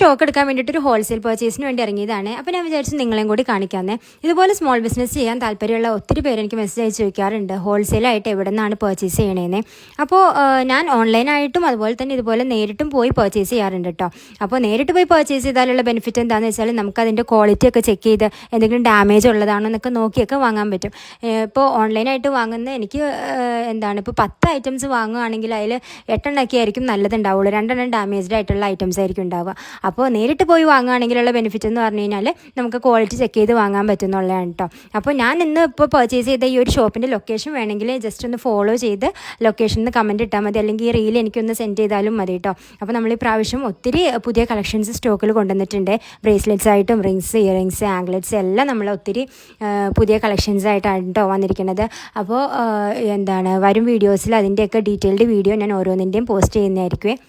Stock എടുക്കാൻ വേണ്ടിയിട്ട് ഒരു ഹോൾസെയിൽ പർച്ചേസിന് വേണ്ടി ഇറങ്ങിയതാണ്. അപ്പോൾ ഞാൻ വിചാരിച്ചു നിങ്ങളെയും കൂടി കാണിക്കാമെന്നേ. ഇതുപോലെ സ്മോൾ ബിസിനസ് ചെയ്യാൻ താല്പര്യമുള്ള ഒത്തിരി പേര് എനിക്ക് മെസ്സേജ് അയച്ച് ചോദിക്കാറുണ്ട് ഹോൾസെയിലായിട്ട് എവിടെ നിന്നാണ് പർച്ചേസ് ചെയ്യണേന്ന്. അപ്പോൾ ഞാൻ ഓൺലൈനായിട്ടും അതുപോലെ തന്നെ ഇതുപോലെ നേരിട്ടും പോയി പർച്ചേസ് ചെയ്യാറുണ്ട് കേട്ടോ. അപ്പോൾ നേരിട്ട് പോയി പർച്ചേസ് ചെയ്താലുള്ള ബെനിഫിറ്റ് എന്താണെന്ന് വെച്ചാൽ നമുക്കതിൻ്റെ ക്വാളിറ്റി ഒക്കെ ചെക്ക് ചെയ്ത് എന്തെങ്കിലും ഡാമേജ് ഉള്ളതാണോ എന്നൊക്കെ നോക്കിയൊക്കെ വാങ്ങാൻ പറ്റും. ഇപ്പോൾ ഓൺലൈനായിട്ട് വാങ്ങുന്ന എനിക്ക് ഇപ്പോൾ 10 ഐറ്റംസ് വാങ്ങുകയാണെങ്കിൽ അതിൽ 8 ആയിരിക്കും നല്ലതുണ്ടാവുള്ളൂ, 2 ഡാമേജ്ഡ് ആയിട്ടുള്ള ഐറ്റംസ് ആയിരിക്കും ഉണ്ടാവുക. അപ്പോൾ നേരിട്ട് പോയി വാങ്ങുകയാണെങ്കിലുള്ള ബെനിഫിറ്റ് എന്ന് പറഞ്ഞു കഴിഞ്ഞാൽ നമുക്ക് ക്വാളിറ്റി ചെക്ക് ചെയ്ത് വാങ്ങാൻ പറ്റുന്നുള്ളതാണ് കേട്ടോ. അപ്പോൾ ഞാൻ ഇന്ന് ഇപ്പോൾ പർച്ചേസ് ചെയ്ത ഈ ഒരു ഷോപ്പിൻ്റെ ലൊക്കേഷൻ വേണമെങ്കിൽ ജസ്റ്റ് ഒന്ന് ഫോളോ ചെയ്ത് ലൊക്കേഷനിൽ കമൻറ്റ് ഇട്ടാൽ മതി, അല്ലെങ്കിൽ ഈ റീൽ എനിക്കൊന്ന് സെൻഡ് ചെയ്താലും മതി കേട്ടോ. അപ്പോൾ നമ്മൾ ഈ പ്രാവശ്യം ഒത്തിരി പുതിയ കളക്ഷൻസ് സ്റ്റോക്കിൽ കൊണ്ടുവന്നിട്ടുണ്ട്. ബ്രേസ്ലെറ്റ്സ് ആയിട്ടും റിങ്സ്, ഇയറിങ്സ്, ആംഗ്ലെറ്റ്സ് എല്ലാം നമ്മൾ ഒത്തിരി പുതിയ കളക്ഷൻസ് ആയിട്ടാണ് കേട്ടോ വന്നിരിക്കുന്നത്. അപ്പോൾ വരും വീഡിയോസിൽ അതിൻ്റെയൊക്കെ ഡീറ്റെയിൽഡ് വീഡിയോ ഞാൻ ഓരോന്നിൻ്റെയും പോസ്റ്റ് ചെയ്യുന്നതായിരിക്കും.